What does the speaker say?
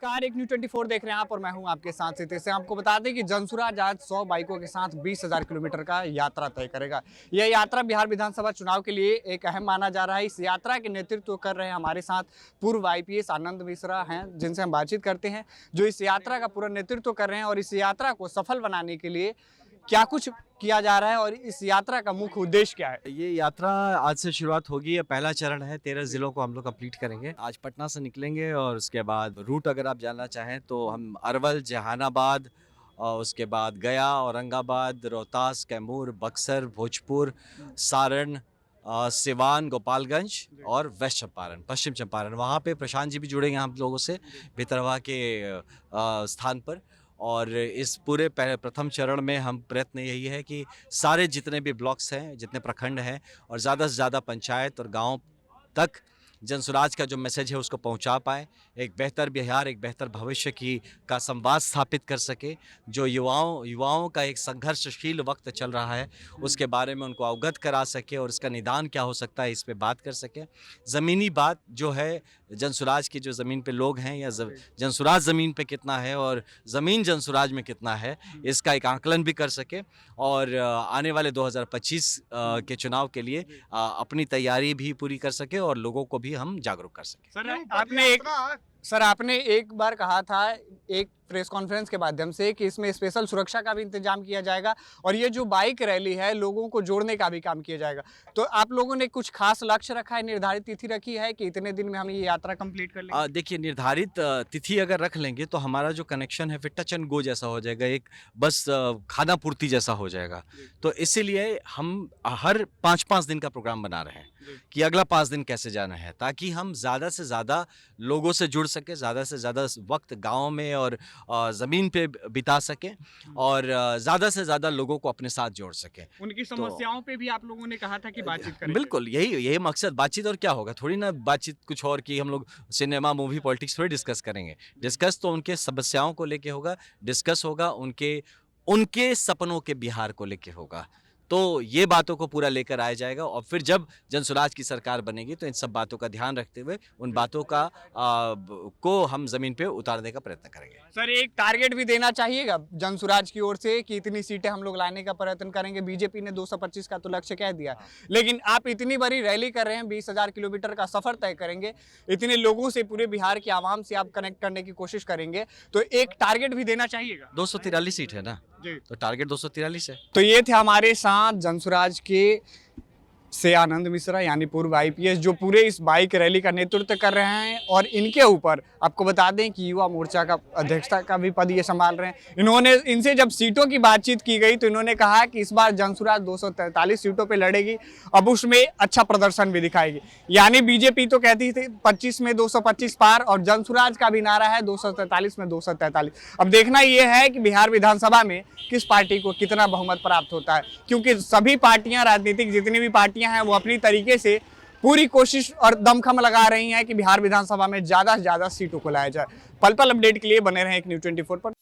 नमस्कार, एक न्यू 24 देख रहे हैं आप और मैं हूं आपके साथ सितेश से। आपको बता दें कि जनसुराज आज 100 बाइकों के साथ 20,000 किलोमीटर का यात्रा तय करेगा। यह यात्रा बिहार विधानसभा चुनाव के लिए एक अहम माना जा रहा है। इस यात्रा के नेतृत्व कर रहे हैं हमारे साथ पूर्व IPS आनंद मिश्रा हैं, जिनसे हम बातचीत करते हैं, जो इस यात्रा का पूरा नेतृत्व कर रहे हैं और इस यात्रा को सफल बनाने के लिए क्या कुछ किया जा रहा है और इस यात्रा का मुख्य उद्देश्य क्या है। ये यात्रा आज से शुरुआत होगी। ये पहला चरण है, 13 जिलों को हम लोग कंप्लीट करेंगे। आज पटना से निकलेंगे और उसके बाद रूट अगर आप जानना चाहें तो हम अरवल, जहानाबाद और उसके बाद गया, औरंगाबाद, रोहतास, कैमूर, बक्सर, भोजपुर, सारण, सिवान, गोपालगंज और वेस्ट चंपारण, पश्चिम चंपारण। वहाँ पे प्रशांत जी भी जुड़ेंगे हम लोगों से भितरवा के स्थान पर। और इस पूरे प्रथम चरण में हम प्रयत्न यही है कि सारे जितने भी ब्लॉक्स हैं, जितने प्रखंड हैं और ज़्यादा से ज़्यादा पंचायत और गांव तक जनसुराज का जो मैसेज है उसको पहुंचा पाए। एक बेहतर बिहार, एक बेहतर भविष्य का संवाद स्थापित कर सके। जो युवाओं का एक संघर्षशील वक्त चल रहा है उसके बारे में उनको अवगत करा सके और इसका निदान क्या हो सकता है इस पे बात कर सके। ज़मीनी बात जो है, जनसुराज की जो ज़मीन पे लोग हैं या जनसुराज ज़मीन पे कितना है और ज़मीन जनसुराज में कितना है, इसका एक आकलन भी कर सके और आने वाले 2025 के चुनाव के लिए अपनी तैयारी भी पूरी कर सके और लोगों को भी हम जागरूक कर सके। सर आपने एक बार कहा था एक प्रेस कॉन्फ्रेंस के माध्यम से कि इसमें स्पेशल सुरक्षा का भी इंतजाम किया जाएगा और ये जो बाइक रैली है लोगों को जोड़ने का भी काम किया जाएगा। तो आप लोगों ने कुछ खास लक्ष्य रखा है, निर्धारित तिथि रखी है कि इतने दिन में हम ये यात्रा कंप्लीट कर लेंगे? देखिए, निर्धारित तिथि अगर रख लेंगे तो हमारा जो कनेक्शन है फिर टच एंड गो जैसा हो जाएगा, एक बस खाना पूर्ति जैसा हो जाएगा। तो इसीलिए हम हर 5-5 दिन का प्रोग्राम बना रहे हैं कि अगला 5 दिन कैसे जाना है, ताकि हम ज़्यादा से ज़्यादा लोगों से जुड़ सके, ज़्यादा से ज़्यादा वक्त गाँव में और ज़मीन पे बिता सके और ज़्यादा से ज़्यादा लोगों को अपने साथ जोड़ सके। उनकी समस्याओं पे भी आप लोगों ने कहा था कि बातचीत करें। बिल्कुल, यही मकसद। बातचीत और क्या होगा, थोड़ी ना बातचीत कुछ और की हम लोग सिनेमा, मूवी, पॉलिटिक्स थोड़ी डिस्कस करेंगे। डिस्कस तो उनके समस्याओं को लेके होगा, डिस्कस होगा उनके सपनों के बिहार को लेके होगा। तो ये बातों को पूरा लेकर आया जाएगा और फिर जब जनसुराज की सरकार बनेगी तो इन सब बातों का ध्यान रखते हुए उन बातों को हम जमीन पे उतारने का प्रयत्न करेंगे। सर एक टारगेट भी देना चाहिएगा जनसुराज की ओर से कि इतनी सीटें हम लोग लाने का प्रयत्न करेंगे। बीजेपी ने 225 का तो लक्ष्य कह दिया, लेकिन आप इतनी बड़ी रैली कर रहे हैं, 20,000 किलोमीटर का सफर तय करेंगे, इतने लोगों से, पूरे बिहार की आवाम से आप कनेक्ट करने की कोशिश करेंगे, तो एक टारगेट भी देना चाहिएगा। 243 सीट है ना, तो टारगेट 243 है। तो ये थे हमारे साथ जनसुराज के से आनंद मिश्रा यानी पूर्व IPS, जो पूरे इस बाइक रैली का नेतृत्व कर रहे हैं और इनके ऊपर आपको बता दें कि युवा मोर्चा का अध्यक्षता का भी पद ये संभाल रहे हैं। इनसे जब सीटों की बातचीत की गई तो इन्होंने कहा कि इस बार जनसुराज 243 सीटों पे लड़ेगी, अब उसमें अच्छा प्रदर्शन भी दिखाएगी। यानी बीजेपी तो कहती थी 25 में 225 पार और जनसुराज का भी नारा है 243 में 243। अब देखना ये है कि बिहार विधानसभा में किस पार्टी को कितना बहुमत प्राप्त होता है, क्योंकि सभी पार्टियां, राजनीतिक जितनी भी पार्टियां हैं वो अपनी तरीके से पूरी कोशिश और दमखम लगा रही हैं कि बिहार विधानसभा में ज्यादा से ज्यादा सीटों को लाया जाए। पल पल अपडेट के लिए बने रहें एक न्यू 24 पर।